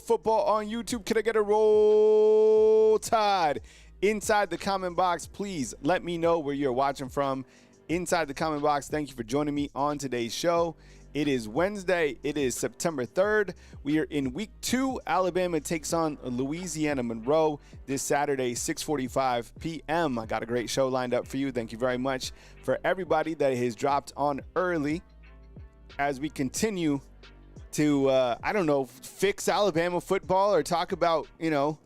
football on YouTube. Can I get a roll tide? Inside the comment box, please let me know where you're watching from. Inside the comment box, thank you for joining me on today's show. It is Wednesday. It is September 3rd. We are in week 2. Alabama takes on Louisiana Monroe this Saturday, 6:45 p.m. I got a great show lined up for you. Thank you very much for everybody that has dropped on early as we continue to, fix Alabama football or talk about, the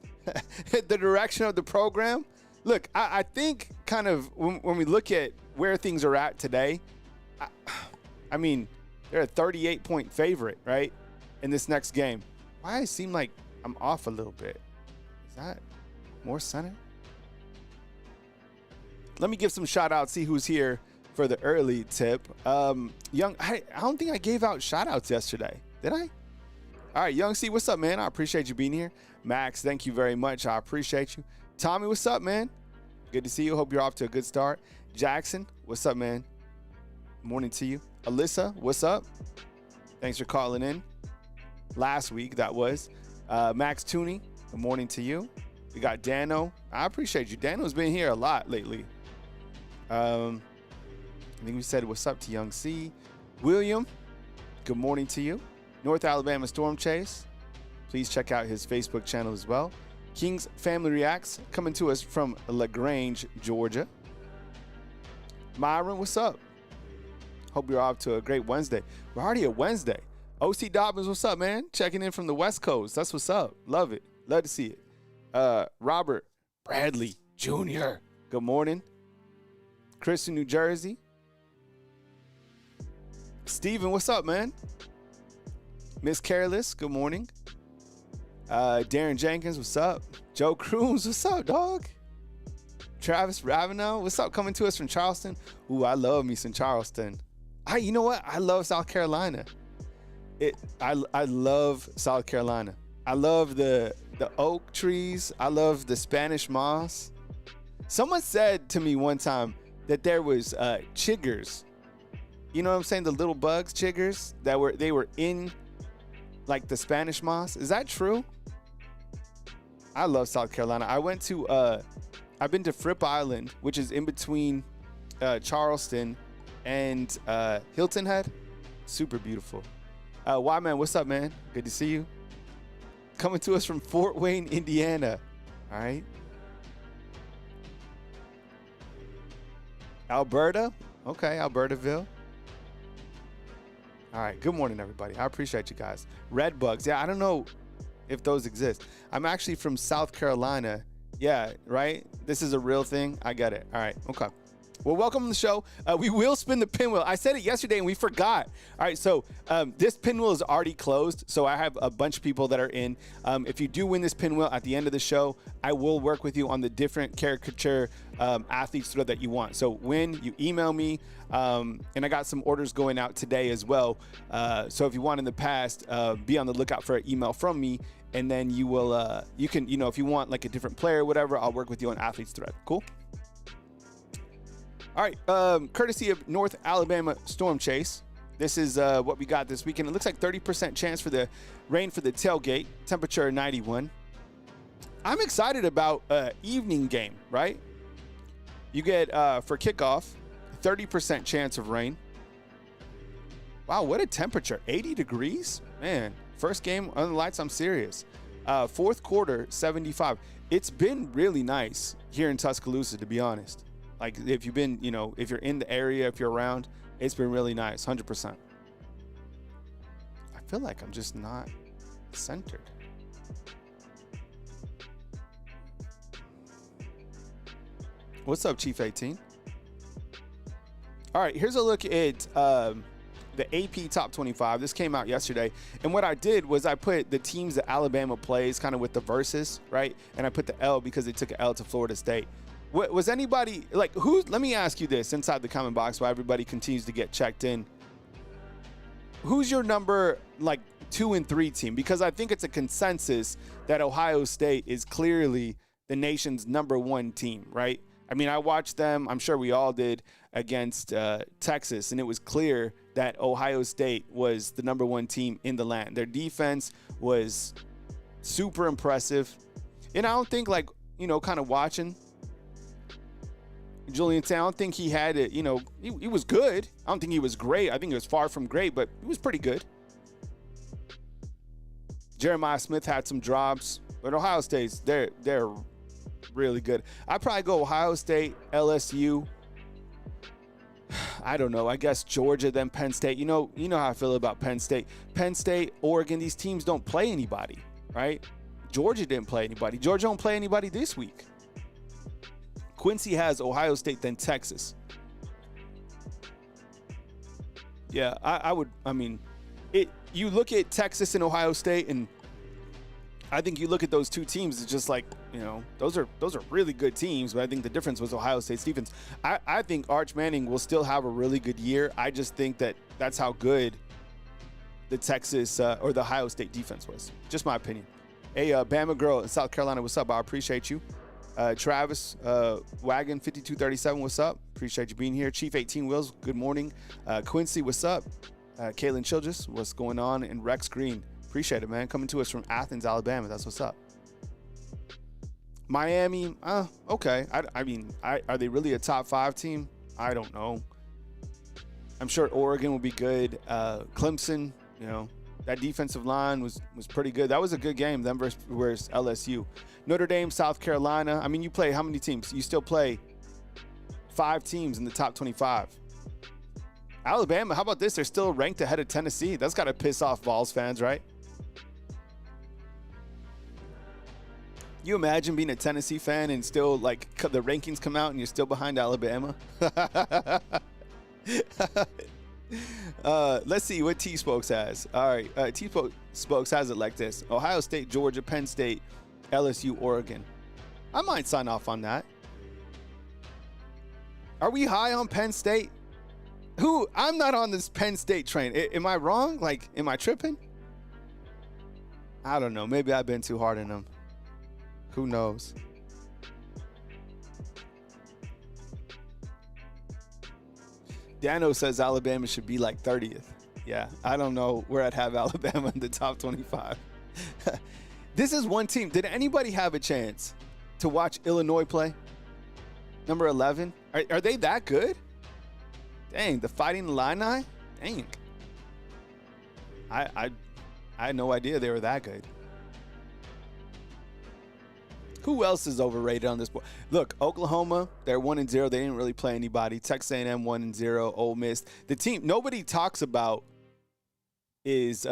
direction of the program. Look, I think kind of when we look at where things are at today, I mean, they're a 38-point favorite, right, in this next game. Why it seem like I'm off a little bit? Is that more center? Let me give some shout-outs, see who's here for the early tip. I don't think I gave out shout-outs yesterday. Did I? All right, Young C, what's up, man? I appreciate you being here. Max, thank you very much. I appreciate you. Tommy, what's up, man? Good to see you. Hope you're off to a good start. Jackson, what's up, man? Morning to you. Alyssa, what's up? Thanks for calling in. Last week, that was. Max Tooney, good morning to you. We got Dano. I appreciate you. Dano's been here a lot lately. I think we said what's up to Young C. William, good morning to you. North Alabama Storm Chase. Please check out his Facebook channel as well. King's Family Reacts, coming to us from LaGrange, Georgia. Myron, what's up? Hope you're off to a great Wednesday. We're already at Wednesday. OC Dobbins, what's up, man? Checking in from the West Coast. That's what's up. Love it. Love to see it. Robert Bradley Jr., good morning. Chris in New Jersey. Steven, what's up, man? Miss Careless, good morning. Darren Jenkins, what's up? Joe Cruz, what's up, dog? Travis Ravenel, what's up? Coming to us from Charleston. Ooh, I love me some Charleston. You know what? I love South Carolina. I love South Carolina. I love the oak trees. I love the Spanish moss. Someone said to me one time that there was chiggers. You know what I'm saying? The little bugs, chiggers, they were in like the Spanish moss. Is that true? I love South Carolina. I've been to Fripp Island, which is in between Charleston and Hilton Head. Super beautiful. Y-Man, what's up, man? Good to see you. Coming to us from Fort Wayne, Indiana. All right. Alberta. Okay, Albertaville. All right, good morning, everybody. I appreciate you guys. Red bugs. Yeah, I don't know if those exist. I'm actually from South Carolina. Yeah, right? This is a real thing. I get it. All right, okay. Well, welcome to the show. We will spin the pinwheel. I said it yesterday and we forgot. All right, so this pinwheel is already closed, so I have a bunch of people that are in. If you do win this pinwheel at the end of the show, I will work with you on the different caricature athletes that you want. So when you email me, and I got some orders going out today as well. So if you want in the past, be on the lookout for an email from me, and then you will, you can, if you want like a different player or whatever, I'll work with you on Athletes Thread. Cool? All right, courtesy of North Alabama Storm Chase. This is what we got this weekend. It looks like 30% chance for the rain for the tailgate. Temperature 91. I'm excited about evening game, right? You get, for kickoff, 30% chance of rain. Wow, what a temperature. 80 degrees? Man, first game on the lights, I'm serious. Fourth quarter, 75. It's been really nice here in Tuscaloosa, to be honest. Like, if you've been, if you're in the area, if you're around, it's been really nice, 100%. I feel like I'm just not centered. What's up, Chief 18? All right, here's a look at the AP Top 25. This came out yesterday. And what I did was I put the teams that Alabama plays kind of with the verses, right? And I put the L because they took an L to Florida State. Was anybody, like, let me ask you this inside the comment box while everybody continues to get checked in. Who's your number, 2 and 3 team? Because I think it's a consensus that Ohio State is clearly the nation's number 1 team, right? I mean, I watched them, I'm sure we all did, against Texas, and it was clear that Ohio State was the number 1 team in the land. Their defense was super impressive. And I don't think, like, kind of watching Julian Saint, I don't think he had it, he was good. I don't think he was great. I think he was far from great, but he was pretty good. Jeremiah Smith had some drops, but Ohio State's, they're really good. I'd probably go Ohio State, LSU. I don't know. I guess Georgia, then Penn State. You know how I feel about Penn State. Penn State, Oregon, these teams don't play anybody, right? Georgia didn't play anybody. Georgia don't play anybody this week. Quincy has Ohio State, then Texas. Yeah, you look at Texas and Ohio State, and I think you look at those two teams, it's just like, those are really good teams, but I think the difference was Ohio State's defense. I think Arch Manning will still have a really good year. I just think that's how good the Texas or the Ohio State defense was. Just my opinion. Hey, Bama Girl in South Carolina, what's up? I appreciate you. Travis Wagon 5237, what's up? Appreciate you being here. Chief 18 Wheels, good morning. Quincy, what's up? Kalen Childress, what's going on? And Rex Green, appreciate it, man. Coming to us from Athens, Alabama. That's what's up. Miami, okay. Are they really a top 5 team? I don't know. I'm sure Oregon will be good. Clemson, that defensive line was pretty good. That was a good game, them versus LSU. Notre Dame, South Carolina. You play how many teams? You still play 5 teams in the top 25. Alabama, how about this? They're still ranked ahead of Tennessee. That's got to piss off Vols fans, right? You imagine being a Tennessee fan and still, like, the rankings come out and you're still behind Alabama? Let's see what T-Spokes has. All right, T-Spokes has it like this. Ohio State, Georgia, Penn State, LSU, Oregon. I might sign off on that. Are we high on Penn State? I'm not on this Penn State train. Am I wrong? Like, am I tripping? I don't know. Maybe I've been too hard on them. Who knows? Dano says Alabama should be like 30th. Yeah, I don't know where I'd have Alabama in the top 25. This is one team. Did anybody have a chance to watch Illinois play? Number 11. Are they that good? Dang, the Fighting Illini? Dang. I had no idea they were that good. Who else is overrated on this board? Look, Oklahoma, they're 1-0. They didn't really play anybody. Texas A&M 1-0. Ole Miss. The team nobody talks about is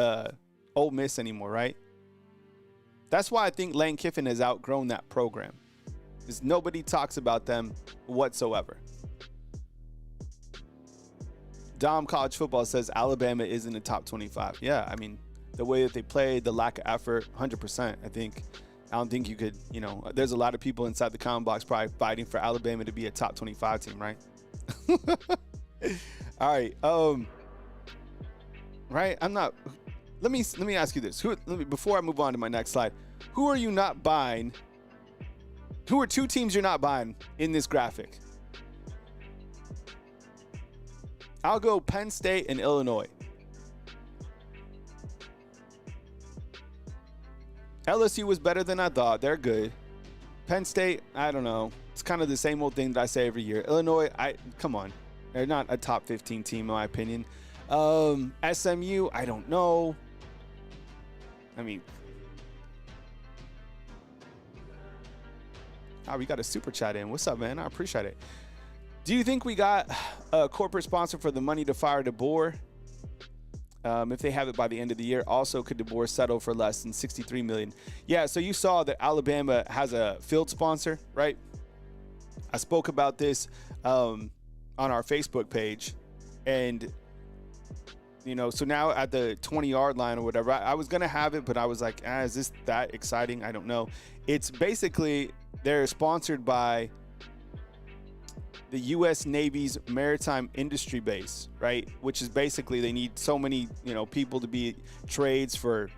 Ole Miss anymore, right? That's why I think Lane Kiffin has outgrown that program. Because nobody talks about them whatsoever. Dom College Football says Alabama is in the top 25. Yeah, the way that they played, the lack of effort, 100%. I don't think you could, there's a lot of people inside the comment box probably fighting for Alabama to be a top 25 team, right? All right. Right. Let me ask you this. Before I move on to my next slide, who are you not buying? Who are 2 teams you're not buying in this graphic? I'll go Penn State and Illinois. LSU was better than I thought. They're good. Penn State, I don't know. It's kind of the same old thing that I say every year. Illinois, come on. They're not a top 15 team, in my opinion. SMU, I don't know. We got a super chat in. What's up, man? I appreciate it. Do you think we got a corporate sponsor for the money to fire DeBoer? If they have it by the end of the year. Also, could DeBoer settle for less than $63 million? Yeah, so you saw that Alabama has a field sponsor, right? I spoke about this on our Facebook page. And, so now at the 20-yard line or whatever, I was going to have it, but I was like, is this that exciting? I don't know. It's basically, they're sponsored by the U.S. Navy's Maritime Industry Base, right? Which is basically they need so many, people to be trades for,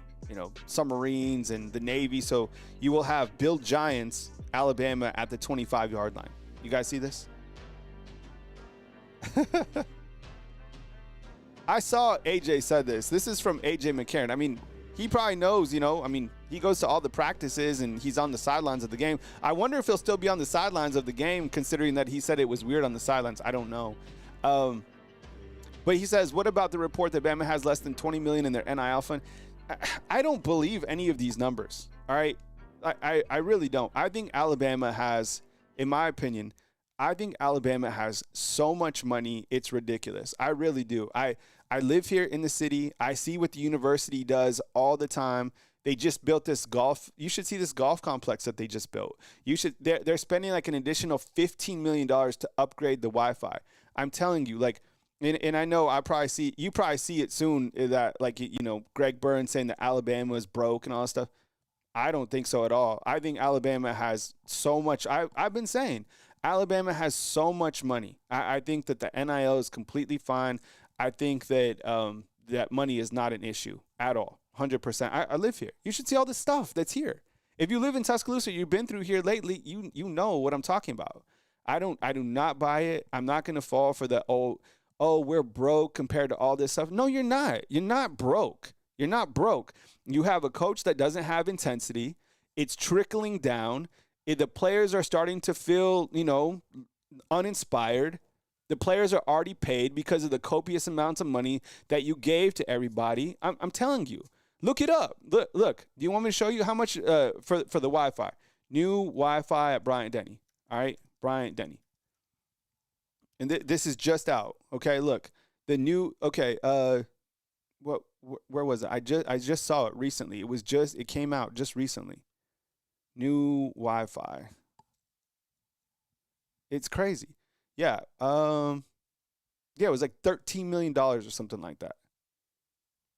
submarines and the Navy. So you will have Build Giants, Alabama at the 25-yard line. You guys see this? I saw AJ said this. This is from AJ McCarron. He probably knows, He goes to all the practices and he's on the sidelines of the game. I wonder if he'll still be on the sidelines of the game, considering that he said it was weird on the sidelines. I don't know. But he says, what about the report that Bama has less than $20 million in their NIL fund? I don't believe any of these numbers. All right. I really don't. I think Alabama has, in my opinion, I think Alabama has so much money, it's ridiculous. I really do. I live here in the city. I see what the university does all the time. They just built this golf. You should see this golf complex that they just built. You should. They're spending like an additional $15 million to upgrade the Wi-Fi. I'm telling you, like, and I know you probably see it soon that, like, you know, Greg Burns saying that Alabama is broke and all that stuff. I don't think so at all. I think Alabama has so much. I've been saying Alabama has so much money. I think that the NIL is completely fine. I think that that money is not an issue at all. 100%. I live here. You should see all the stuff that's here. If you live in Tuscaloosa, you've been through here lately, you know what I'm talking about. I do not buy it. I'm not going to fall for the, oh, we're broke compared to all this stuff. No, you're not. You're not broke. You're not broke. You have a coach that doesn't have intensity. It's trickling down. The players are starting to feel, you know, uninspired. The players are already paid because of the copious amounts of money that you gave to everybody. I'm telling you. Look it up. Look. Do you want me to show you how much for the Wi-Fi? New Wi-Fi at Bryant-Denny. All right, Bryant-Denny. And this is just out. Okay, look. The new. Okay. Where was it? I just saw it recently. It came out just recently. New Wi-Fi. It's crazy. Yeah. It was like $13 million or something like that.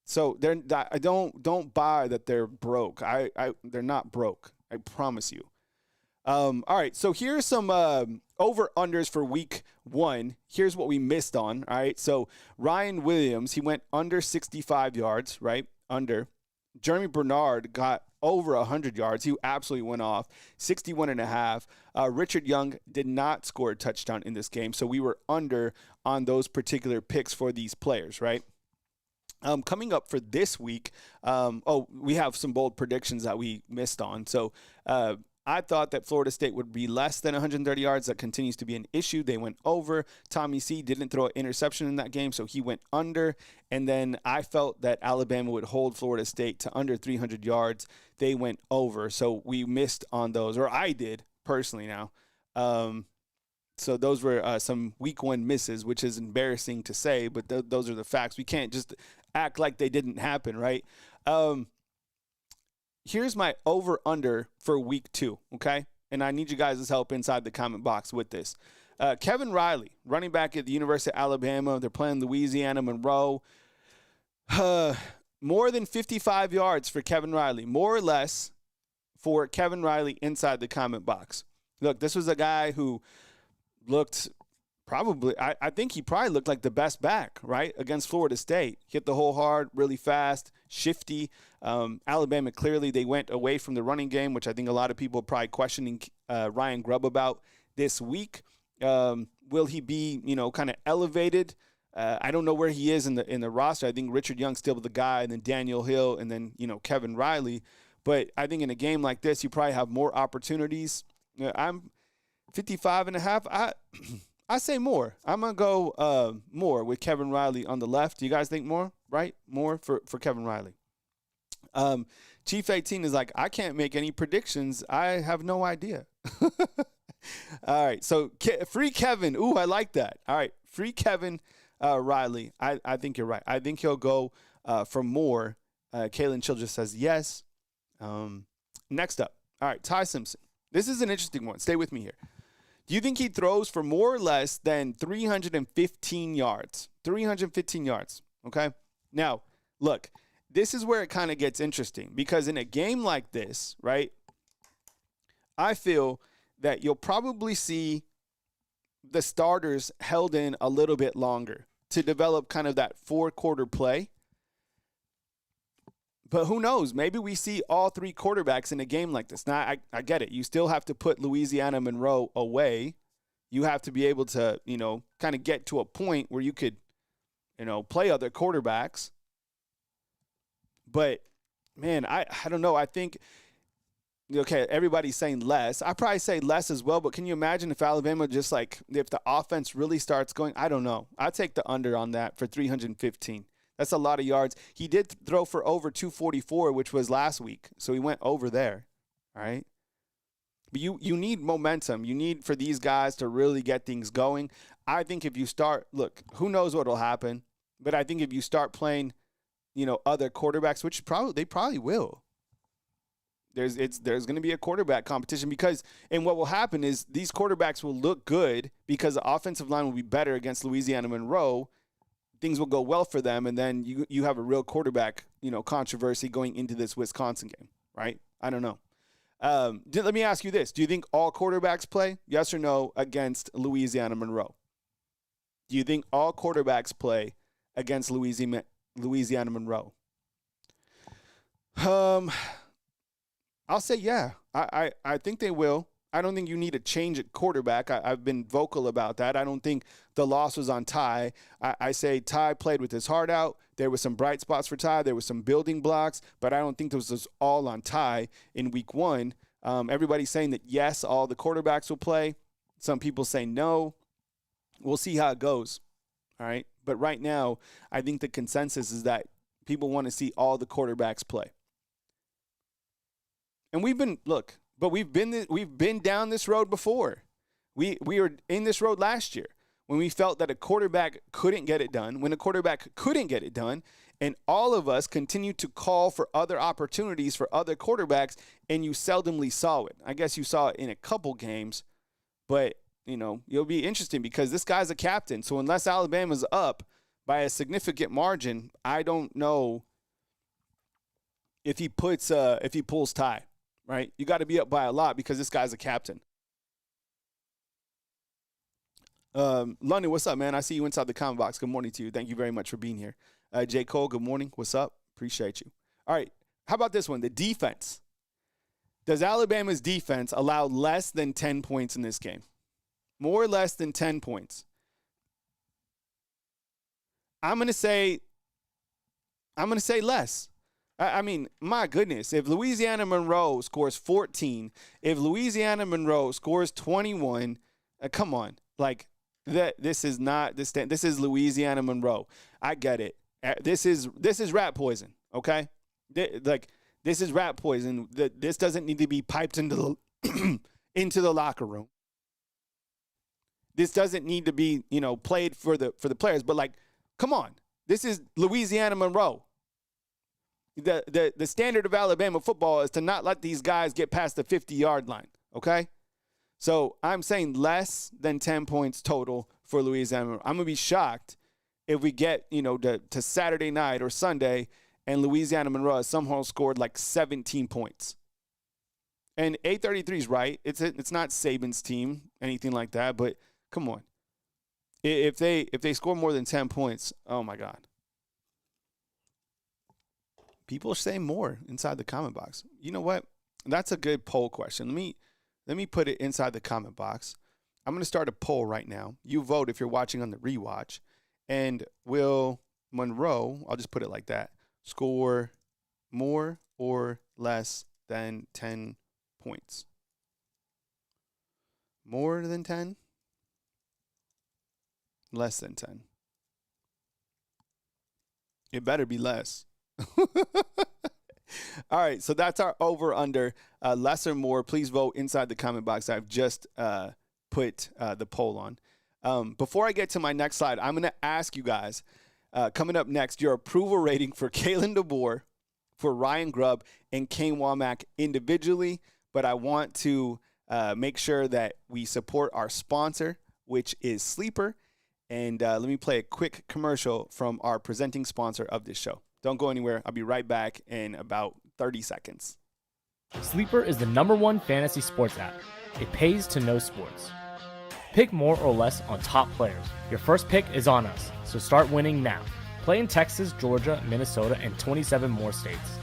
So I don't buy that they're broke. They're not broke. I promise you. All right. So here's some over-unders for week 1. Here's what we missed on. All right. So Ryan Williams, he went under 65 yards, right? Under. Jeremy Bernard got over 100 yards. He absolutely went off. 61.5. Richard Young did not score a touchdown in this game. So we were under on those particular picks for these players, right? Coming up for this week, we have some bold predictions that we missed on. So I thought that Florida State would be less than 130 yards. That continues to be an issue. They went over. Tommy C didn't throw an interception in that game, so he went under. And then I felt that Alabama would hold Florida State to under 300 yards. They went over. So we missed on those, or I did personally now. So those were some week 1 misses, which is embarrassing to say, but those are the facts. We can't just act like they didn't happen, right? Here's my over-under for week 2, okay? And I need you guys' help inside the comment box with this. Kevin Riley, running back at the University of Alabama. They're playing Louisiana Monroe. More than 55 yards for Kevin Riley, more or less for Kevin Riley inside the comment box. Look, this was a guy who looked probably, I think he probably looked like the best back, right, against Florida State. Hit the hole hard, really fast, shifty. Alabama, clearly they went away from the running game, which I think a lot of people are probably questioning Ryan Grubb about this week. Will he be, kind of elevated? I don't know where he is in the roster. I think Richard Young's still the guy, and then Daniel Hill, and then, Kevin Riley. But I think in a game like this, you probably have more opportunities. I'm 55.5. I say more. I'm going to go more with Kevin Riley on the left. Do you guys think more, right? More for Kevin Riley. Chief 18 is like, I can't make any predictions. I have no idea. All right. So free Kevin. Ooh, I like that. All right. Free Kevin Riley. I think you're right. I think he'll go for more. Kalen Childress says yes. Next up. All right. Ty Simpson. This is an interesting one. Stay with me here. Do you think he throws for more or less than 315 yards? 315 yards, okay? Now, look, this is where it kind of gets interesting because in a game like this, right, I feel that you'll probably see the starters held in a little bit longer to develop kind of that 4-quarter play. But who knows? Maybe we see all 3 quarterbacks in a game like this. Now, I get it. You still have to put Louisiana Monroe away. You have to be able to, kind of get to a point where you could, play other quarterbacks. But man, I don't know. I think, okay, everybody's saying less. I probably say less as well, but can you imagine if Alabama just like, if the offense really starts going? I don't know. I'll take the under on that for 315. That's a lot of yards. He did throw for over 244, which was last week, so he went over there, all right? But you need momentum. You need for these guys to really get things going. I think if you start, look, who knows what will happen, but I think if you start playing, other quarterbacks, which they probably will. There's going to be a quarterback competition and what will happen is these quarterbacks will look good because the offensive line will be better against Louisiana Monroe. Things will go well for them, and then you have a real quarterback, controversy going into this Wisconsin game, right? I don't know. Let me ask you this. Do you think all quarterbacks play, yes or no, against Louisiana Monroe? Do you think all quarterbacks play against Louisiana Monroe? I'll say yeah. I think they will. I don't think you need to change at quarterback. I've been vocal about that. I don't think the loss was on Ty. I say Ty played with his heart out. There were some bright spots for Ty. There were some building blocks, but I don't think this was all on Ty in week one. Everybody's saying that, yes, all the quarterbacks will play. Some people say no. We'll see how it goes, all right? But right now, I think the consensus is that people want to see all the quarterbacks play. And we've been down this road before. We were in this road last year when we felt that a quarterback couldn't get it done, and all of us continued to call for other opportunities for other quarterbacks, and you seldomly saw it. I guess you saw it in a couple games, but, you'll be interesting because this guy's a captain. So unless Alabama's up by a significant margin, I don't know if he pulls Ty. Right? You got to be up by a lot because this guy's a captain. London, what's up, man? I see you inside the comment box. Good morning to you. Thank you very much for being here. J. Cole, good morning. What's up? Appreciate you. All right. How about this one? The defense. Does Alabama's defense allow less than 10 points in this game? More or less than 10 points? I'm going to say less. I mean, my goodness, if Louisiana Monroe scores 14, if Louisiana Monroe scores 21, come on. Like, this is not this is Louisiana Monroe. I get it. This is rat poison, okay? This is rat poison. This doesn't need to be piped into the locker room. This doesn't need to be, played for the players, but come on. This is Louisiana Monroe. The standard of Alabama football is to not let these guys get past the 50-yard line, okay? So I'm saying less than 10 points total for Louisiana. I'm going to be shocked if we get, to Saturday night or Sunday and Louisiana Monroe has somehow scored 17 points. And 833 is right. It's not Saban's team, anything like that, but come on. If they score more than 10 points, oh, my God. People say more inside the comment box. You know what? That's a good poll question. Let me put it inside the comment box. I'm going to start a poll right now. You vote if you're watching on the rewatch. And will Monroe, I'll just put it like that, score more or less than 10 points? More than 10? Less than 10. It better be less. All right, so that's our over-under. Less or more, please vote inside the comment box. I've just put the poll on. Before I get to my next slide, I'm going to ask you guys, coming up next, your approval rating for Kalen DeBoer, for Ryan Grubb, and Kane Womack individually. But I want to make sure that we support our sponsor, which is Sleeper. And let me play a quick commercial from our presenting sponsor of this show. Don't go anywhere. I'll be right back in about 30 seconds. Sleeper is the #1 fantasy sports app. It pays to know sports. Pick more or less on top players. Your first pick is on us, so start winning now. Play in Texas, Georgia, Minnesota, and 27 more states.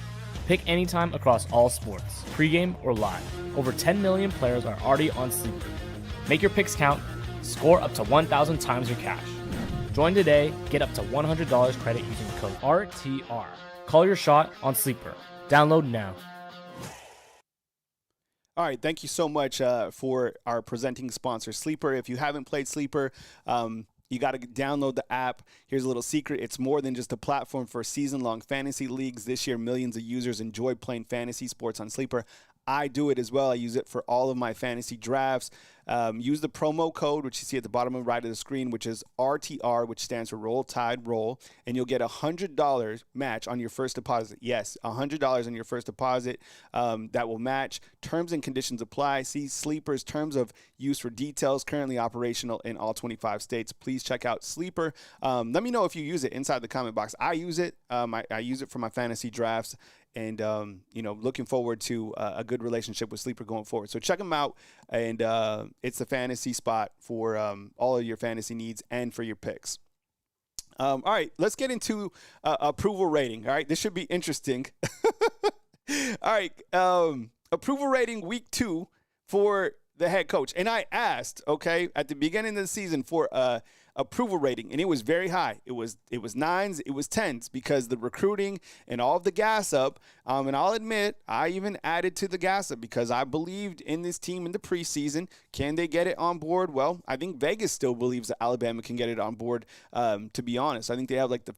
Pick anytime across all sports, pregame or live. Over 10 million players are already on Sleeper. Make your picks count. Score up to 1,000 times your cash. Join today. Get up to $100 credit using the code RTR. Call your shot on Sleeper. Download now. All right, thank you so much for our presenting sponsor, Sleeper. If you haven't played Sleeper, you got to download the app. Here's a little secret. It's more than just a platform for season-long fantasy leagues. This year, millions of users enjoy playing fantasy sports on Sleeper. I do it as well. I use it for all of my fantasy drafts. Use the promo code, which you see at the bottom of right of the screen, which is RTR, which stands for Roll Tide Roll, and you'll get $100 match on your first deposit. Yes, $100 on your first deposit that will match. Terms and conditions apply. See Sleeper's terms of use for details. Currently operational in all 25 states. Please check out Sleeper. Let me know if you use it inside the comment box. I use it. I use it for my fantasy drafts. And, looking forward to a good relationship with Sleeper going forward. So check them out. And it's the fantasy spot for all of your fantasy needs and for your picks. All right, let's get into approval rating. All right, this should be interesting. All right, approval rating week 2 for the head coach. And I asked, at the beginning of the season for approval rating, and it was very high. It was 9s, it was 10s because the recruiting and all of the gas up. And I'll admit, I even added to the gas up because I believed in this team in the preseason. Can they get it on board? Well, I think Vegas still believes that Alabama can get it on board. To be honest, I think they have like the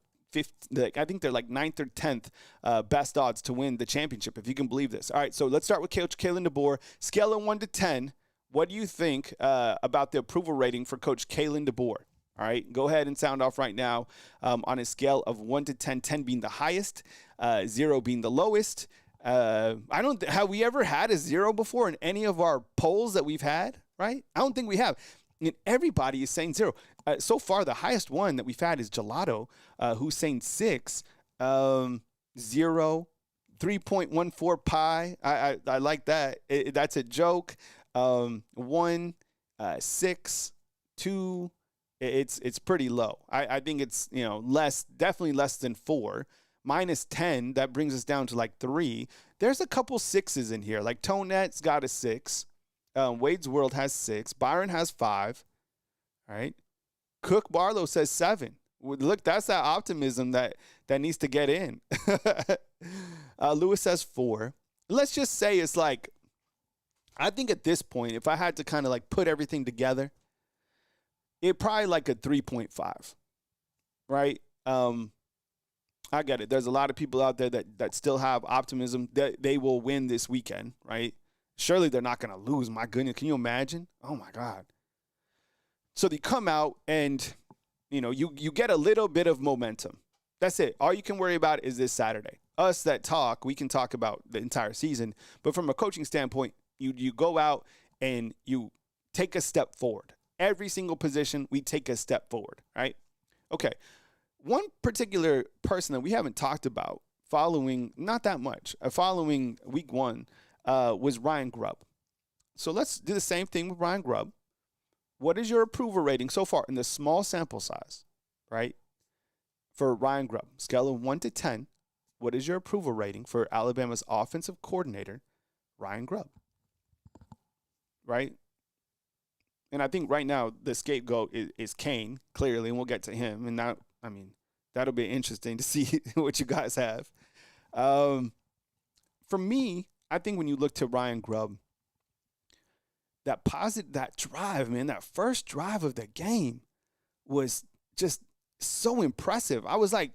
I think they're like 9th or 10th best odds to win the championship, if you can believe this. All right, so let's start with Coach Kalen DeBoer. Scale of 1 to 10. What do you think about the approval rating for Coach Kalen DeBoer? All right, go ahead and sound off right now on a scale of 1 to 10, 10 being the highest, 0 being the lowest. Have we ever had a 0 before in any of our polls that we've had, right? I don't think we have. And everybody is saying 0. So far, the highest one that we've had is Gelato, who's saying 6, 0, 3.14 pi. I like that. That's a joke. 1, 6, 2. It's pretty low. I think it's, definitely less than 4. Minus 10, that brings us down to like 3. There's a couple 6s in here. Like Tonette's got a 6. Wade's World has 6. Byron has 5. All right. Cook Barlow says 7. Look, that's that optimism that needs to get in. Lewis says 4. Let's just say it's like, I think at this point, if I had to kind of like put everything together, it probably like a 3.5, right? I get it. There's a lot of people out there that still have optimism that they will win this weekend, right? Surely they're not going to lose. My goodness, can you imagine? Oh, my God. So they come out and, you get a little bit of momentum. That's it. All you can worry about is this Saturday. Us that talk, we can talk about the entire season. But from a coaching standpoint, you go out and you take a step forward. Every single position, we take a step forward, right? Okay. One particular person that we haven't talked about not that much, following week 1 was Ryan Grubb. So let's do the same thing with Ryan Grubb. What is your approval rating so far in the small sample size, right, for Ryan Grubb? Scale of 1 to 10. What is your approval rating for Alabama's offensive coordinator, Ryan Grubb? Right? And I think right now the scapegoat is Kane, clearly, and we'll get to him. And that'll be interesting to see what you guys have. For me, I think when you look to Ryan Grubb, that drive, man, that first drive of the game was just so impressive. I was like,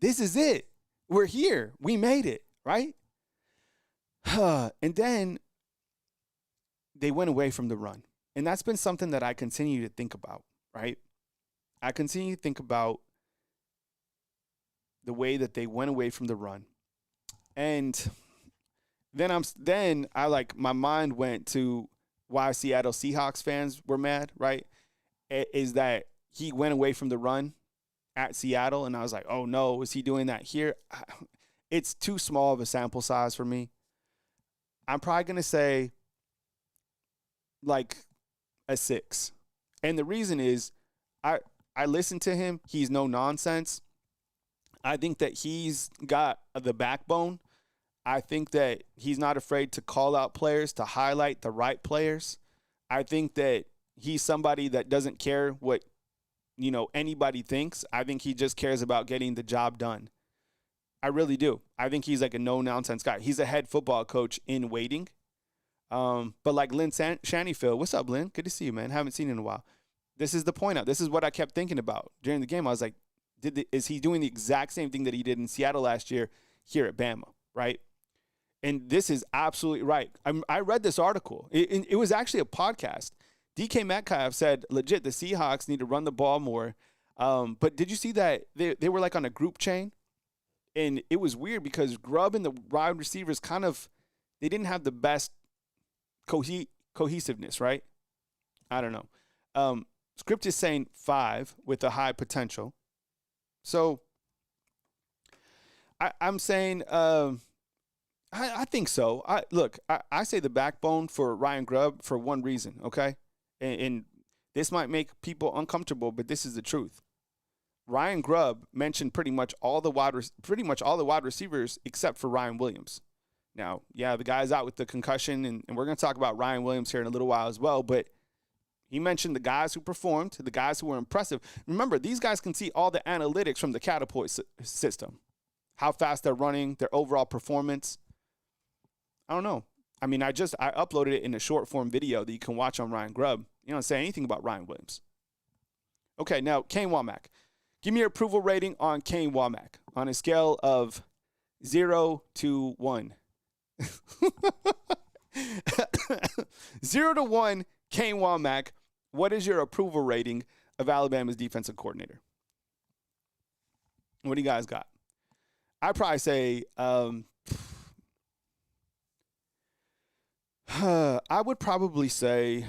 this is it. We're here. We made it, right? And then they went away from the run. And that's been something that I continue to think about, right? I continue to think about the way that they went away from the run. And then my mind went to why Seattle Seahawks fans were mad, right? Is that he went away from the run at Seattle, and I was like, oh no, is he doing that here? It's too small of a sample size for me. I'm probably going to say like a 6. And the reason is I listen to him. He's no nonsense. I think that he's got the backbone. I think that he's not afraid to call out players, to highlight the right players. I think that he's somebody that doesn't care what, anybody thinks. I think he just cares about getting the job done. I really do. I think he's like a no-nonsense guy. He's a head football coach in waiting. But like Lynn Shannyfield, what's up, Lynn? Good to see you, man. Haven't seen you in a while. This is the point out. This is what I kept thinking about during the game. I was like, is he doing the exact same thing that he did in Seattle last year here at Bama, right? And this is absolutely right. I read this article. It was actually a podcast. DK Metcalf said, legit, the Seahawks need to run the ball more. But did you see that they were like on a group chain? And it was weird because Grubb and the wide receivers they didn't have the best cohesiveness, right? I don't know. Script is saying 5 with a high potential. So I'm saying I think so. I say the backbone for Ryan Grubb for one reason, okay? And this might make people uncomfortable, but this is the truth. Ryan Grubb mentioned pretty much all the wide receivers except for Ryan Williams. Now, yeah, the guy's out with the concussion, and we're going to talk about Ryan Williams here in a little while as well, but he mentioned the guys who performed, the guys who were impressive. Remember, these guys can see all the analytics from the Catapult system, how fast they're running, their overall performance. I don't know. I mean, I uploaded it in a short form video that you can watch on Ryan Grubb. You don't say anything about Ryan Williams. Okay, now, Kane Womack. Give me your approval rating on Kane Womack on a scale of 0 to 1. 0 to 1, Kane Womack. What is your approval rating of Alabama's defensive coordinator? What do you guys got? I'd probably say I would probably say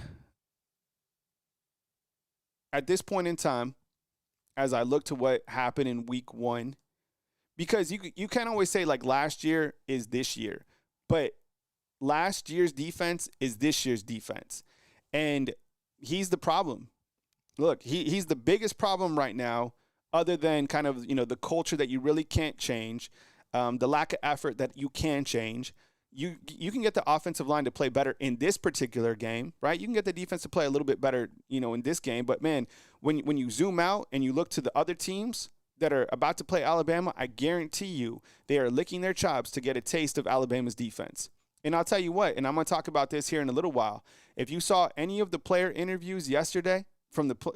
at this point in time, as I look to what happened in week 1, because you can't always say like last year is this year, but last year's defense is this year's defense. And he's the problem. Look, he's the biggest problem right now, other than kind of, the culture that you really can't change, the lack of effort that you can change. You can get the offensive line to play better in this particular game, right? You can get the defense to play a little bit better, in this game. But, man, when you zoom out and you look to the other teams that are about to play Alabama, I guarantee you they are licking their chops to get a taste of Alabama's defense. And I'll tell you what, and I'm going to talk about this here in a little while. If you saw any of the player interviews yesterday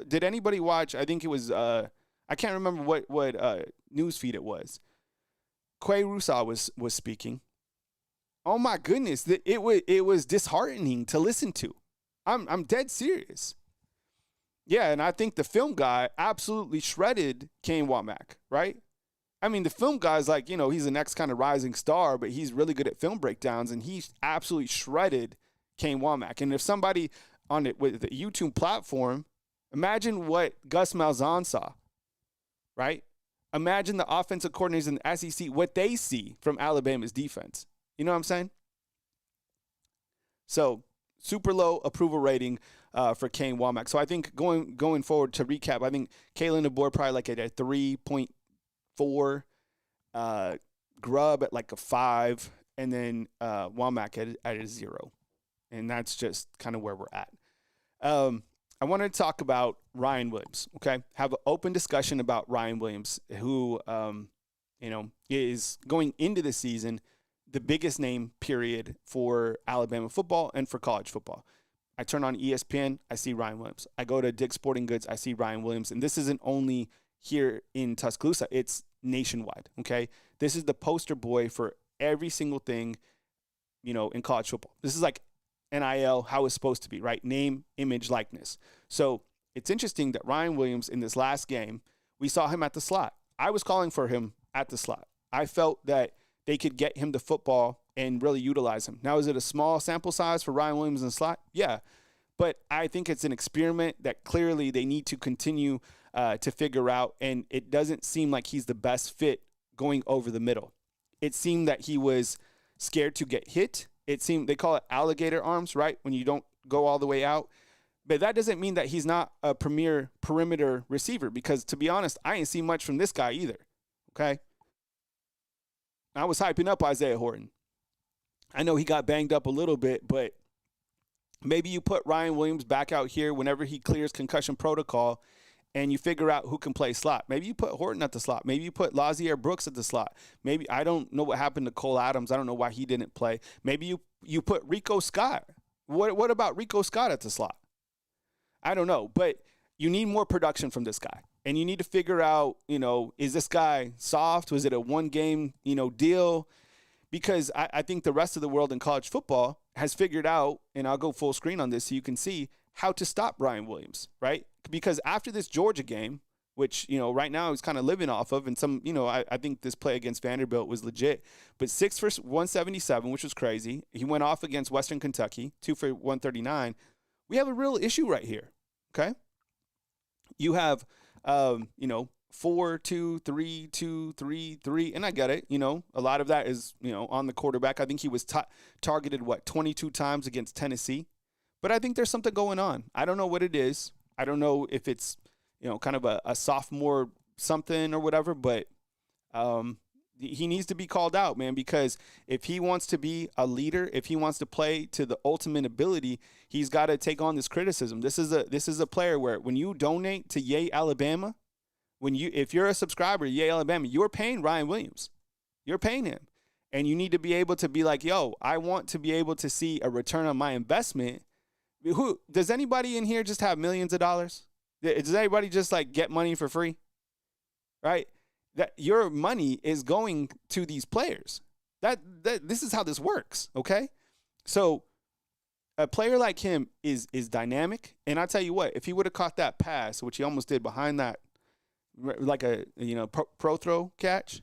did anybody watch? I think it was I can't remember what news feed it was. Quay Rusaw was speaking. Oh my goodness, it was disheartening to listen to. I'm dead serious. Yeah, and I think the film guy absolutely shredded Kane Womack, right? I mean, the film guy's like, he's the next kind of rising star, but he's really good at film breakdowns, and he absolutely shredded Kane Womack. And if somebody on it with the YouTube platform, imagine what Gus Malzahn saw, right? Imagine the offensive coordinators in the SEC, what they see from Alabama's defense. You know what I'm saying? So, super low approval rating for Kane Womack. So I think going forward to recap, I think Kalen DeBoer probably like at a 3.4, Grubb at like a 5, and then Womack at a 0. And that's just kind of where we're at. I wanted to talk about Ryan Williams, okay? Have an open discussion about Ryan Williams, who, is going into the season the biggest name, period, for Alabama football and for college football. I turn on ESPN, I see Ryan Williams. I go to Dick's Sporting Goods, I see Ryan Williams. And this isn't only here in Tuscaloosa, it's nationwide, okay? This is the poster boy for every single thing, in college football. This is like NIL, how it's supposed to be, right? Name, image, likeness. So it's interesting that Ryan Williams in this last game, we saw him at the slot. I was calling for him at the slot. I felt that they could get him the football and really utilize him. Now, is it a small sample size for Ryan Williams in the slot? Yeah. But I think it's an experiment that clearly they need to continue to figure out, and it doesn't seem like he's the best fit going over the middle. It seemed that he was scared to get hit. It seemed, they call it alligator arms, right? When you don't go all the way out. But that doesn't mean that he's not a premier perimeter receiver, because to be honest, I ain't seen much from this guy either. Okay. I was hyping up Isaiah Horton. I know he got banged up a little bit, but maybe you put Ryan Williams back out here whenever he clears concussion protocol, and you figure out who can play slot. Maybe you put Horton at the slot. Maybe you put Lazier Brooks at the slot. Maybe, I don't know what happened to Cole Adams. I don't know why he didn't play. Maybe you put Rico Scott. What about Rico Scott at the slot? I don't know, but you need more production from this guy. And you need to figure out, is this guy soft? Was it a one-game, deal? Because I think the rest of the world in college football has figured out, and I'll go full screen on this so you can see how to stop Brian Williams, right? Because after this Georgia game, which, right now he's kind of living off of, and some, I think this play against Vanderbilt was legit, but 6 for 177, which was crazy. He went off against Western Kentucky, 2 for 139. We have a real issue right here, okay? You have, 4, 2, 3, 2, 3, 3, and I get it. A lot of that is, on the quarterback. I think he was targeted, 22 times against Tennessee. But I think there's something going on. I don't know what it is. I don't know if it's, kind of a sophomore something or whatever, but he needs to be called out, man, because if he wants to be a leader, if he wants to play to the ultimate ability, he's got to take on this criticism. This is a player where when you donate to Yay Alabama, if you're a subscriber to Yay Alabama, you're paying Ryan Williams. You're paying him. And you need to be able to be like, yo, I want to be able to see a return on my investment. Does anybody in here just have millions of dollars? Does anybody just get money for free? Right? That your money is going to these players. That this is how this works, okay? So a player like him is dynamic, and I tell you what, if he would have caught that pass, which he almost did behind that, like a pro throw catch,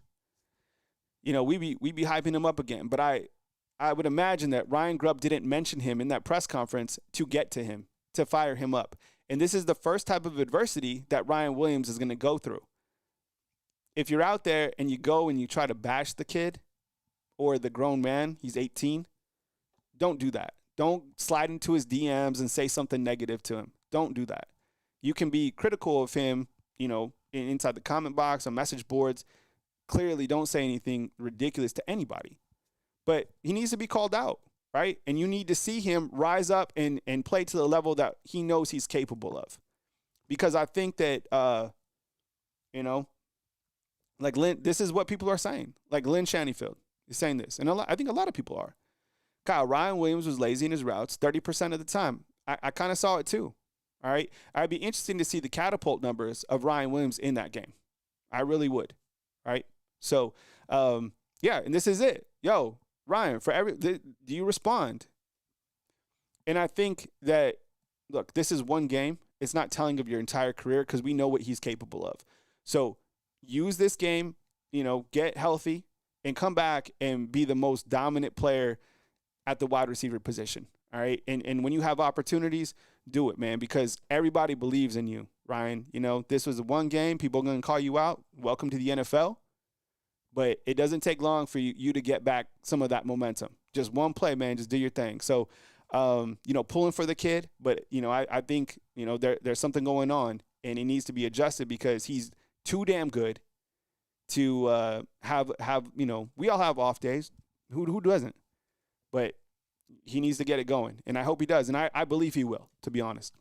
we'd be hyping him up again. But I would imagine that Ryan Grubb didn't mention him in that press conference to get to him, to fire him up. And this is the first type of adversity that Ryan Williams is going to go through. If you're out there and you go and you try to bash the kid or the grown man, he's 18, don't do that. Don't slide into his DMs and say something negative to him. Don't do that. You can be critical of him, inside the comment box, on message boards. Clearly don't say anything ridiculous to anybody. But he needs to be called out, right? And you need to see him rise up and play to the level that he knows he's capable of. Because I think that, like Lynn, this is what people are saying. Like Lynn Shanneyfield is saying this. And I think a lot of people are. Kyle, Ryan Williams was lazy in his routes 30% of the time. I kind of saw it too. All right. I'd be interested to see the catapult numbers of Ryan Williams in that game. I really would. All right. So, yeah, and this is it. Yo, Ryan, do you respond? And I think that, look, this is one game. It's not telling of your entire career because we know what he's capable of. So use this game, get healthy, and come back and be the most dominant player at the wide receiver position. All right. And when you have opportunities, do it, man, because everybody believes in you, Ryan. This was one game. People are going to call you out. Welcome to the NFL. But it doesn't take long for you to get back some of that momentum. Just one play, man. Just do your thing. So, pulling for the kid. But, I think, there's something going on, and it needs to be adjusted because he's too damn good to have we all have off days. Who doesn't? But he needs to get it going, and I hope he does, and I believe he will, to be honest.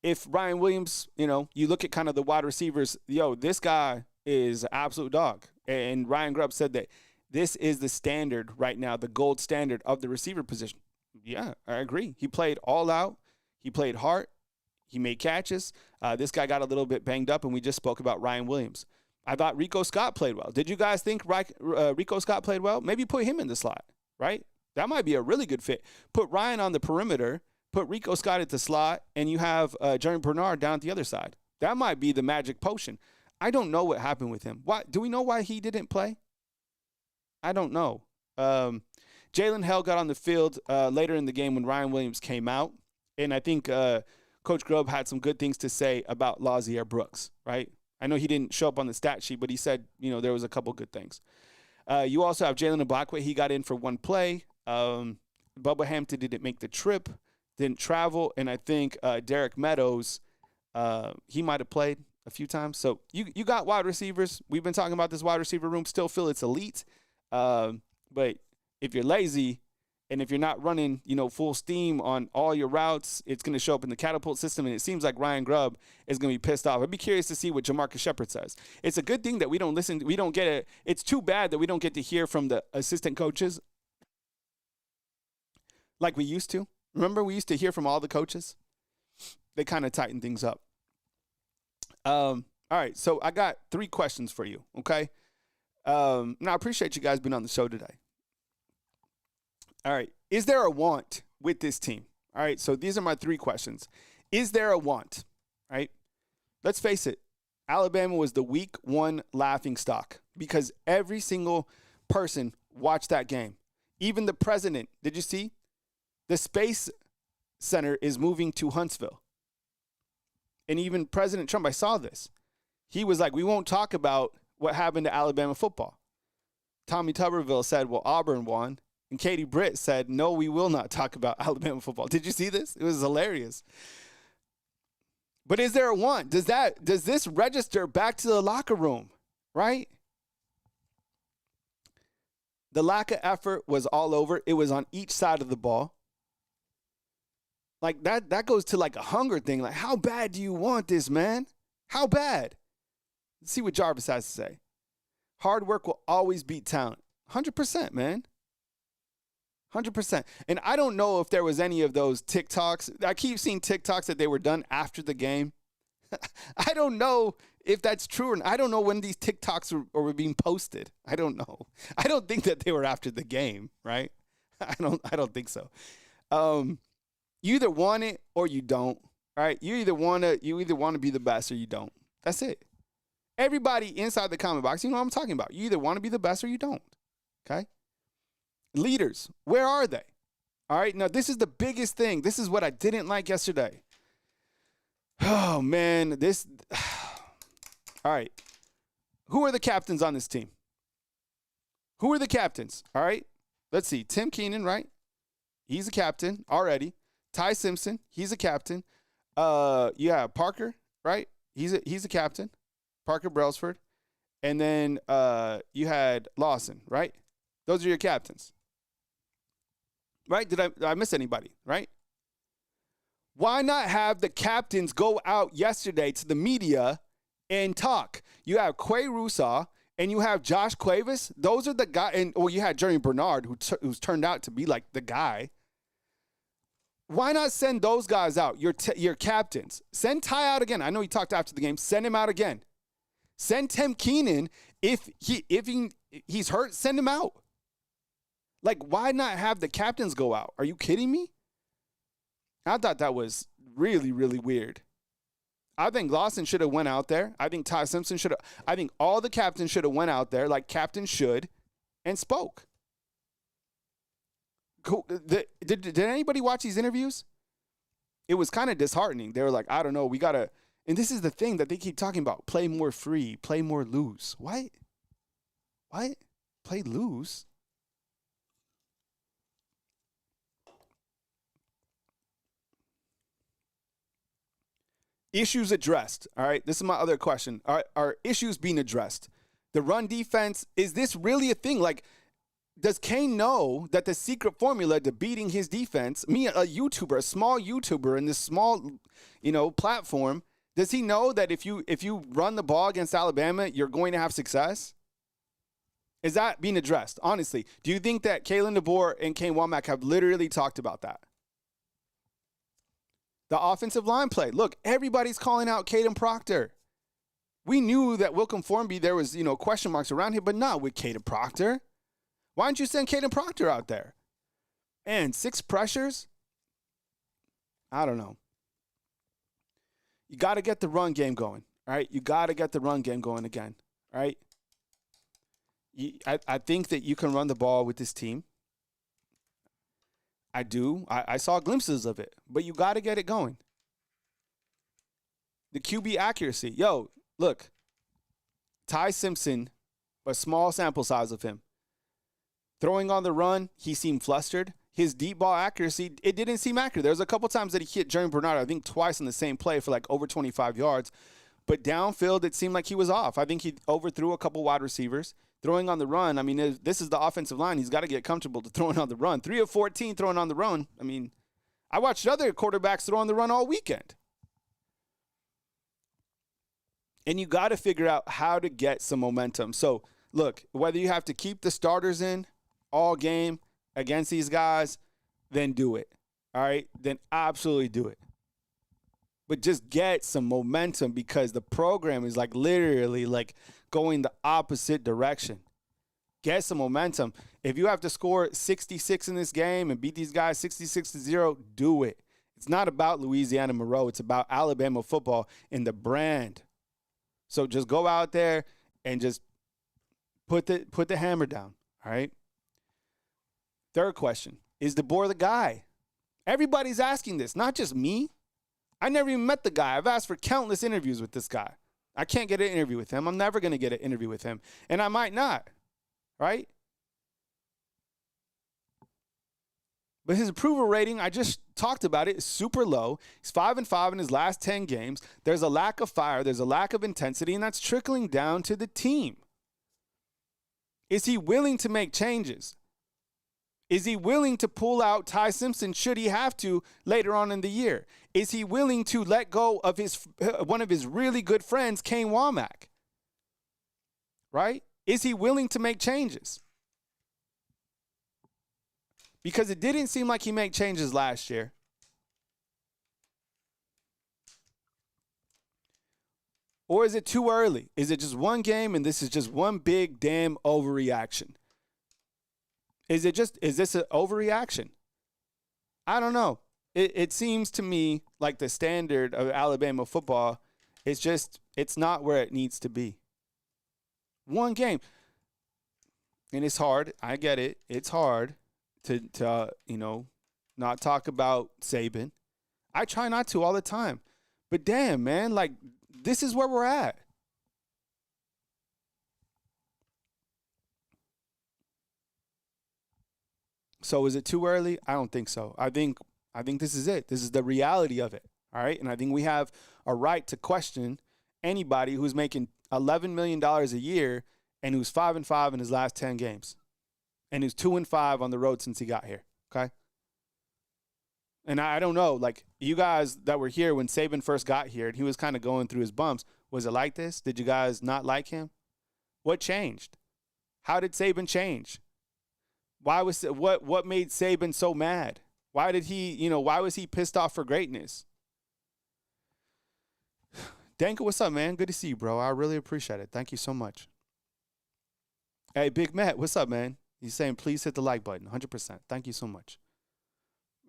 If Ryan Williams, you look at kind of the wide receivers, this guy is an absolute dog. And Ryan Grubb said that this is the standard right now, the gold standard of the receiver position. Yeah, I agree. He played all out. He played hard. He made catches. This guy got a little bit banged up, and we just spoke about Ryan Williams. I thought Rico Scott played well. Did you guys think Rico Scott played well? Maybe put him in the slot, right? That might be a really good fit. Put Ryan on the perimeter, put Rico Scott at the slot, and you have Jeremy Bernard down at the other side. That might be the magic potion. I don't know what happened with him. Why? Do we know why he didn't play? I don't know. Jalen Hell got on the field later in the game when Ryan Williams came out, and I think Coach Grubb had some good things to say about Lazier Brooks, right? I know he didn't show up on the stat sheet, but he said, there was a couple good things. You also have Jalen Ibakwe. He got in for one play. Bubba Hampton didn't make the trip, didn't travel, and I think Derek Meadows, he might have played a few times. So you got wide receivers. We've been talking about this wide receiver room. Still feel it's elite. But if you're lazy And if you're not running, full steam on all your routes, it's going to show up in the catapult system. And it seems like Ryan Grubb is going to be pissed off. I'd be curious to see what Jamarcus Shepard says. It's a good thing that we don't listen. We don't get it. It's too bad that we don't get to hear from the assistant coaches like we used to. Remember, we used to hear from all the coaches. They kind of tighten things up. All right, so I got 3 questions for you, okay? Now, I appreciate you guys being on the show today. All right, is there a want with this team? All right, so these are my 3 questions. Is there a want? All right, let's face it. Alabama was the week 1 laughing stock because every single person watched that game. Even the president, did you see? The Space Center is moving to Huntsville. And even President Trump, I saw this. He was like, we won't talk about what happened to Alabama football. Tommy Tuberville said, well, Auburn won. And Katie Britt said, no, we will not talk about Alabama football. Did you see this? It was hilarious. But is there a want? Does this register back to the locker room, right? The lack of effort was all over. It was on each side of the ball. Like that goes to like a hunger thing. Like, how bad do you want this, man? How bad? Let's see what Jarvis has to say. Hard work will always beat talent. 100%, man. 100%. And I don't know if there was any of those TikToks. I keep seeing TikToks that they were done after the game. I don't know if that's true. And I don't know when these TikToks were being posted. I don't know. I don't think that they were after the game, right? I don't think so. You either want it or you don't. All right. You either want to be the best or you don't. That's it. Everybody inside the comment box, you know what I'm talking about. You either want to be the best or you don't. Okay. Leaders, where are they? All right. Now, this is the biggest thing. This is what I didn't like yesterday. Oh, man. All right. Who are the captains on this team? Who are the captains? All right. Let's see. Tim Keenan, right? He's a captain already. Ty Simpson, he's a captain. You have Parker, right? He's a captain. Parker Brailsford. And then you had Lawson, right? Those are your captains. Right? Did I miss anybody, right? Why not have the captains go out yesterday to the media and talk? You have Quay Rusaw and you have Josh Cuevas. Those are the guys. Or you had Jeremy Bernard, who's turned out to be like the guy. Why not send those guys out, your captains? Send Ty out again. I know he talked after the game. Send him out again. Send Tim Keenan. If he's hurt, send him out. Like, why not have the captains go out? Are you kidding me? I thought that was really, really weird. I think Lawson should have went out there. I think Ty Simpson should have. I think all the captains should have went out there like captains should and spoke. Did anybody watch these interviews? It was kind of disheartening. They were like, I don't know, we got to, and this is the thing that they keep talking about, play more free, play more loose. What? Play loose? Issues addressed. All right, this is my other question. Are issues being addressed? The run defense, is this really a thing? Like, does Kane know that the secret formula to beating his defense, me, a YouTuber, a small YouTuber in this small, platform, does he know that if you run the ball against Alabama, you're going to have success? Is that being addressed? Honestly, do you think that Kalen DeBoer and Kane Womack have literally talked about that? The offensive line play. Look, everybody's calling out Caden Proctor. We knew that Wilcom Formby, there was, question marks around him, but not with Caden Proctor. Why don't you send Caden Proctor out there? And 6 pressures? I don't know. You got to get the run game going, all right? You got to get the run game going again, all right? I think that you can run the ball with this team. I do. I saw glimpses of it, but you got to get it going. The QB accuracy. Yo, look, Ty Simpson, a small sample size of him. Throwing on the run, he seemed flustered. His deep ball accuracy, it didn't seem accurate. There was a couple times that he hit Jeremy Bernard, I think twice in the same play for like over 25 yards. But downfield, it seemed like he was off. I think he overthrew a couple wide receivers. throwing on the run. I mean, this is the offensive line. He's got to get comfortable to throwing on the run. 3 of 14 throwing on the run. I mean, I watched other quarterbacks throw on the run all weekend. And you got to figure out how to get some momentum. So, look, whether you have to keep the starters in all game against these guys, then do it. All right? Then absolutely do it. But just get some momentum because the program is like literally like going the opposite direction. Get some momentum. If you have to score 66 in this game and beat these guys 66-0, do it. It's not about Louisiana Monroe. It's about Alabama football and the brand. So just go out there and just put the hammer down, all right? Third question, is DeBoer the guy? Everybody's asking this, not just me. I never even met the guy. I've asked for countless interviews with this guy. I can't get an interview with him. I'm never going to get an interview with him, and I might not, right? But his approval rating, I just talked about it, is super low. He's 5-5 in his last 10 games. There's a lack of fire. There's a lack of intensity, and that's trickling down to the team. Is he willing to make changes? Is he willing to pull out Ty Simpson should he have to later on in the year? Is he willing to let go of one of his really good friends, Kane Womack? Right? Is he willing to make changes? Because it didn't seem like he made changes last year. Or is it too early? Is it just one game and this is just one big damn overreaction? Is this an overreaction? I don't know. It seems to me like the standard of Alabama football is it's not where it needs to be. One game. And it's hard. I get it. It's hard to not talk about Saban. I try not to all the time. But damn, man, like this is where we're at. So is it too early? I don't think so. I think this is it. This is the reality of it. All right. And I think we have a right to question anybody who's making $11 million a year and who's 5-5 in his last 10 games and who's 2-5 on the road since he got here. Okay. And I don't know, like you guys that were here when Saban first got here and he was kind of going through his bumps. Was it like this? Did you guys not like him? What changed? How did Saban change? What made Saban so mad? Why was he pissed off for greatness? Danka, what's up, man? Good to see you, bro. I really appreciate it. Thank you so much. Hey, Big Matt, what's up, man? He's saying, please hit the like button. 100%. Thank you so much.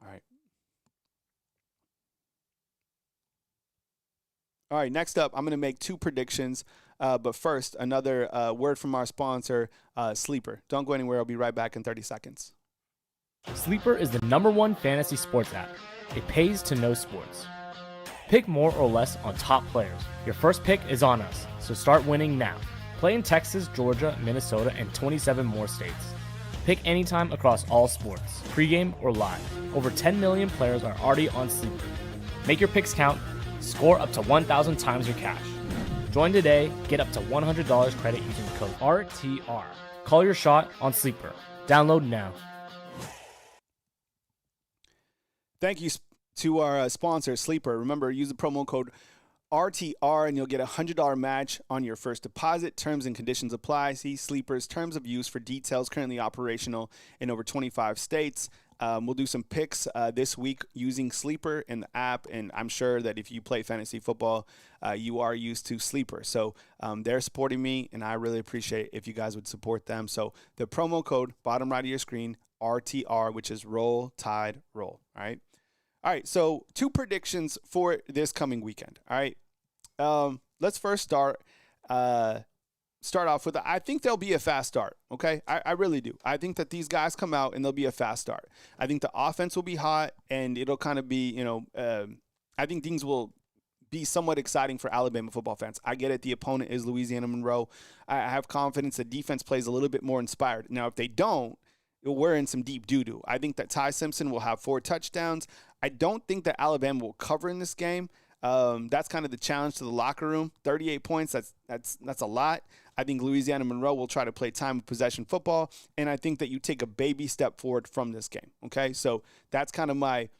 All right. All right, next up, I'm going to make 2 predictions. But first, another word from our sponsor, Sleeper. Don't go anywhere. I'll be right back in 30 seconds. Sleeper is the #1 fantasy sports app. It pays to know sports. Pick more or less on top players. Your first pick is on us, so start winning now. Play in Texas, Georgia, Minnesota, and 27 more states. Pick anytime across all sports, pregame or live. Over 10 million players are already on Sleeper. Make your picks count. Score up to 1,000 times your cash. Join today. Get up to $100 credit using the code RTR. Call your shot on Sleeper. Download now. Thank you to our sponsor, Sleeper. Remember, use the promo code RTR and you'll get a $100 match on your first deposit. Terms and conditions apply. See Sleeper's terms of use for details. Currently operational in over 25 states. We'll do some picks this week using Sleeper in the app, and I'm sure that if you play fantasy football, you are used to Sleeper. So they're supporting me, and I really appreciate it if you guys would support them. So the promo code, bottom right of your screen, RTR, which is Roll Tide Roll. All right. All right. So 2 predictions for this coming weekend. All right. Let's first start off with, I think there'll be a fast start, okay? I really do. I think that these guys come out and there'll be a fast start. I think the offense will be hot and it'll kind of be, I think things will be somewhat exciting for Alabama football fans. I get it. The opponent is Louisiana Monroe. I have confidence the defense plays a little bit more inspired. Now, if they don't, we're in some deep doo-doo. I think that Ty Simpson will have 4 touchdowns. I don't think that Alabama will cover in this game. That's kind of the challenge to the locker room. 38 points, that's a lot. I think Louisiana Monroe will try to play time of possession football, and I think that you take a baby step forward from this game, okay? So that's kind of my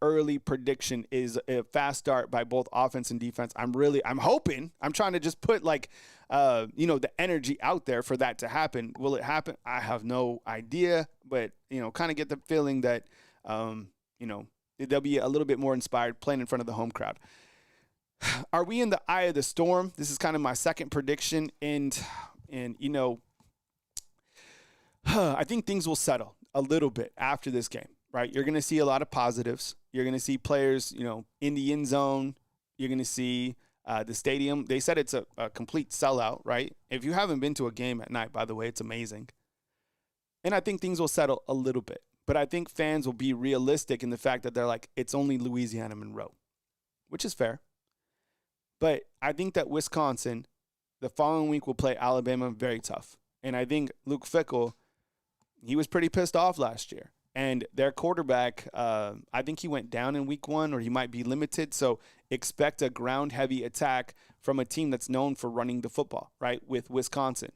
early prediction is a fast start by both offense and defense. I'm hoping, I'm trying to just put the energy out there for that to happen. Will it happen? I have no idea, but, kind of get the feeling that, they'll be a little bit more inspired playing in front of the home crowd. Are we in the eye of the storm? This is kind of my second prediction. And I think things will settle a little bit after this game, right? You're going to see a lot of positives. You're going to see players, in the end zone. You're going to see the stadium. They said it's a complete sellout, right? If you haven't been to a game at night, by the way, it's amazing. And I think things will settle a little bit. But I think fans will be realistic in the fact that they're like, it's only Louisiana Monroe, which is fair. But I think that Wisconsin, the following week, will play Alabama very tough. And I think Luke Fickell, he was pretty pissed off last year. And their quarterback, I think he went down in week 1, or he might be limited. So expect a ground-heavy attack from a team that's known for running the football, right, with Wisconsin.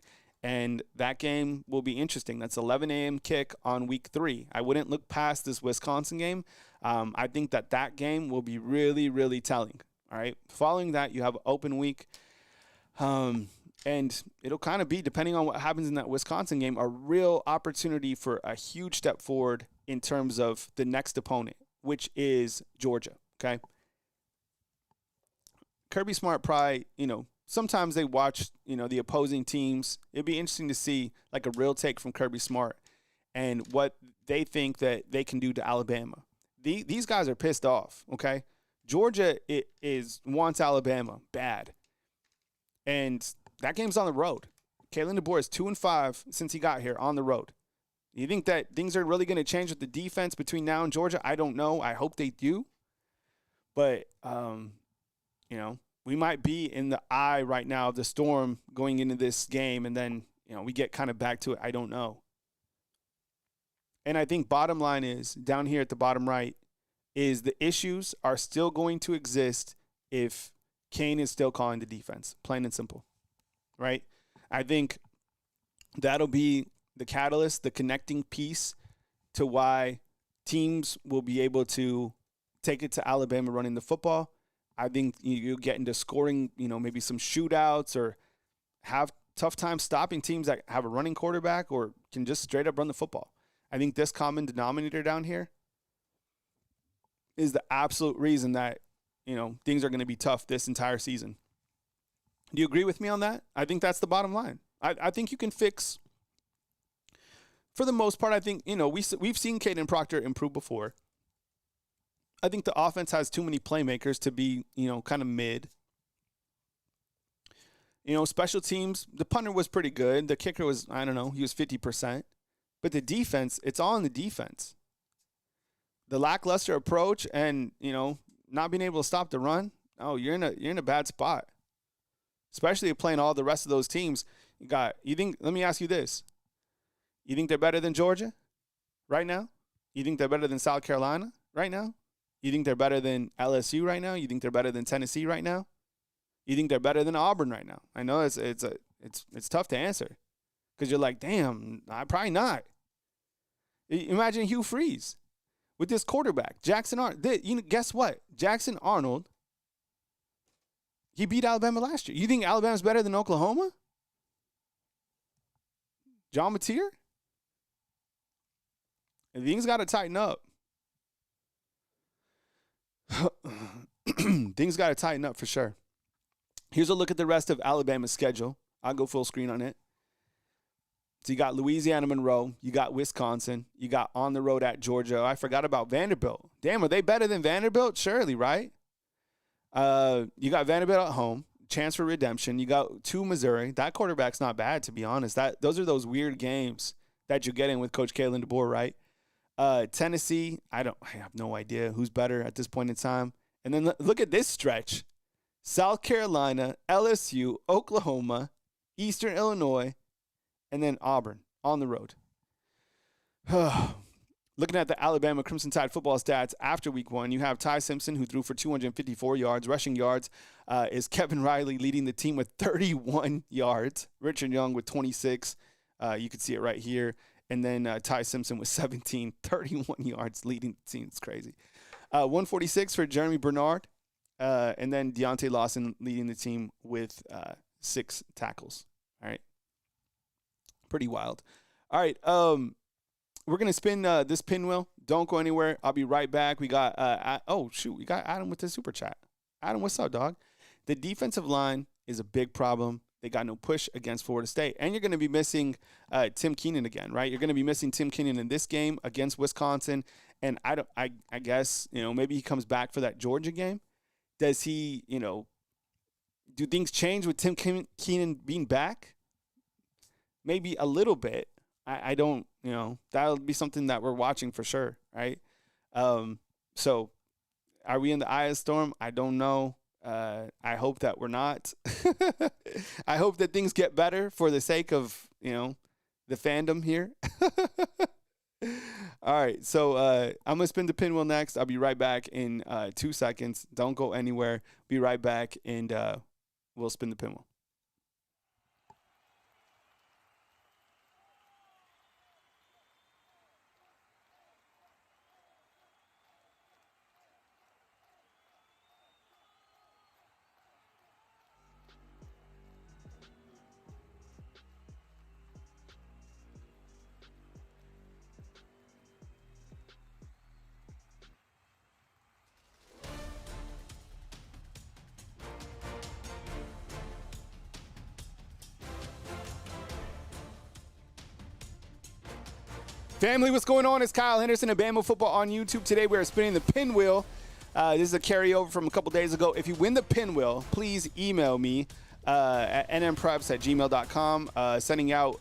And that game will be interesting. That's 11 a.m. kick on week 3. I wouldn't look past this Wisconsin game. I think that game will be really, really telling. All right. Following that, you have an open week. And it'll kind of be, depending on what happens in that Wisconsin game, a real opportunity for a huge step forward in terms of the next opponent, which is Georgia. Okay. Kirby Smart probably, sometimes they watch, the opposing teams. It'd be interesting to see like a real take from Kirby Smart and what they think that they can do to Alabama. These guys are pissed off, okay? Georgia wants Alabama bad. And that game's on the road. Kalen DeBoer is 2-5 since he got here on the road. You think that things are really going to change with the defense between now and Georgia? I don't know. I hope they do. But, we might be in the eye right now of the storm going into this game, and then, we get kind of back to it. I don't know. And I think bottom line is, down here at the bottom right, is the issues are still going to exist if Kane is still calling the defense, plain and simple, right? I think that'll be the catalyst, the connecting piece to why teams will be able to take it to Alabama running the football. I think you'll get into scoring, maybe some shootouts, or have tough time stopping teams that have a running quarterback or can just straight up run the football. I think this common denominator down here is the absolute reason that, things are going to be tough this entire season. Do you agree with me on that? I think that's the bottom line. I think you can fix, for the most part. I think, we've seen Caden Proctor improve before. I think the offense has too many playmakers to be, kind of mid. Special teams, the punter was pretty good. The kicker was, he was 50%. But the defense, it's all in the defense. The lackluster approach and, not being able to stop the run, you're in a bad spot. Especially playing all the rest of those teams. Let me ask you this. You think they're better than Georgia right now? You think they're better than South Carolina right now? You think they're better than LSU right now? You think they're better than Tennessee right now? You think they're better than Auburn right now? I know it's tough to answer because you're like, damn, probably not. Imagine Hugh Freeze with this quarterback, Jackson Arnold. Guess what? Jackson Arnold, he beat Alabama last year. You think Alabama's better than Oklahoma? John Mateer? Things got to tighten up. Things got to tighten up for sure. Here's a look at the rest of Alabama's schedule. I'll go full screen on it. So you got Louisiana Monroe. You got Wisconsin. You got on the road at Georgia. I forgot about Vanderbilt. Damn, are they better than Vanderbilt? Surely, right? You got Vanderbilt at home. Chance for redemption. You got to Missouri. That quarterback's not bad, to be honest. Those are those weird games that you get in with Coach Kalen DeBoer, right? Tennessee, I have no iddia who's better at this point in time. And then look at this stretch. South Carolina, LSU, Oklahoma, Eastern Illinois, and then Auburn on the road. Looking at the Alabama Crimson Tide football stats after week 1, you have Ty Simpson, who threw for 254 yards. Rushing yards is Kevin Riley leading the team with 31 yards. Richard Young with 26. You can see it right here. And then Ty Simpson with 17, 31 yards leading the team. It's crazy. 146 for Jeremy Bernard. And then Deontay Lawson leading the team with 6 tackles. All right. Pretty wild. All right. We're going to spin this pinwheel. Don't go anywhere. I'll be right back. We got, we got Adam with the super chat. Adam, what's up, dog? The defensive line is a big problem. They got no push against Florida State. And you're going to be missing Tim Keenan again, right? You're going to be missing Tim Keenan in this game against Wisconsin. And I guess, maybe he comes back for that Georgia game. Does he, do things change with Tim Keenan being back? Maybe a little bit. I don't, that'll be something that we're watching for sure, right? So are we in the eye of the storm? I don't know. I hope that we're not. I hope that things get better for the sake of, the fandom here. All right, so I'm going to spin the pinwheel next. I'll be right back in 2 seconds. Don't go anywhere. Be right back, and we'll spin the pinwheel. Family, what's going on? It's Kyle Henderson of Bama Football on YouTube. Today we are spinning the pinwheel. This is a carryover from a couple days ago. If you win the pinwheel, please email me at nmpreps@gmail.com. Sending out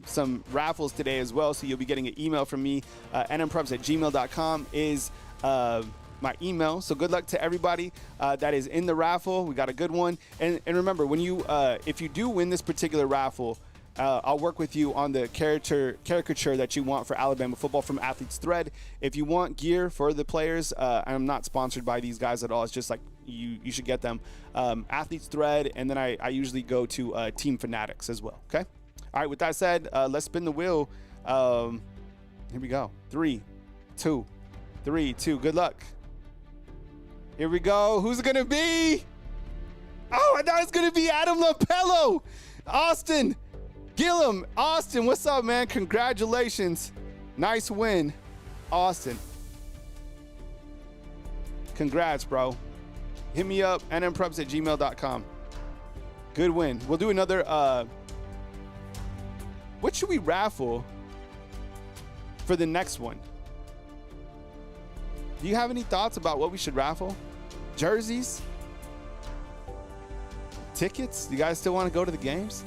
some raffles today as well, so you'll be getting an email from me. nmpreps@gmail.com is my email. So good luck to everybody that is in the raffle. We got a good one. And remember, when you if you do win this particular raffle, I'll work with you on the caricature that you want for Alabama football from Athlete's Thread. If you want gear for the players, I'm not sponsored by these guys at all. It's just like you should get them. Athlete's Thread, and then I usually go to Team Fanatics as well. Okay. All right. With that said, let's spin the wheel. Here we go. 3, 2. Good luck. Here we go. Who's it gonna be? Oh, I thought it's gonna be Adam Lapello. Austin Gillum. Austin, what's up, man? Congratulations. Nice win, Austin. Congrats, bro. Hit me up, nmpreps@gmail.com. Good win. We'll do another, what should we raffle for the next one? Do you have any thoughts about what we should raffle? Jerseys? Tickets? You guys still want to go to the games?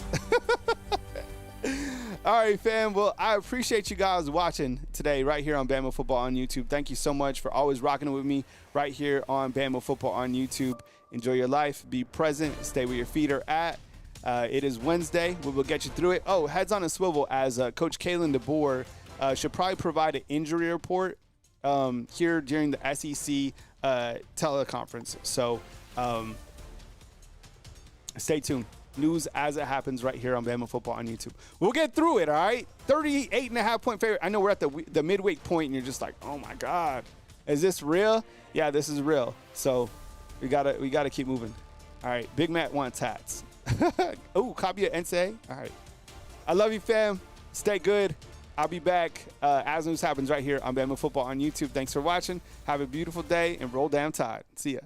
All right, fam. Well, I appreciate you guys watching today right here on Bama Football on YouTube. Thank you so much for always rocking with me right here on Bama Football on YouTube. Enjoy your life. Be present. Stay where your feet are at. It is Wednesday. We will get you through it. Oh, heads on a swivel as Coach Kalen DeBoer should probably provide an injury report here during the SEC teleconference. So stay tuned. News as it happens right here on Bama Football on YouTube. We'll get through it, all right? 38.5-point favorite. I know we're at the midweek point, and you're just like, oh, my God. Is this real? Yeah, this is real. So we gotta keep moving. All right, Big Matt wants hats. Oh, copy of NSA. All right. I love you, fam. Stay good. I'll be back as news happens right here on Bama Football on YouTube. Thanks for watching. Have a beautiful day, and roll down Tide. See ya.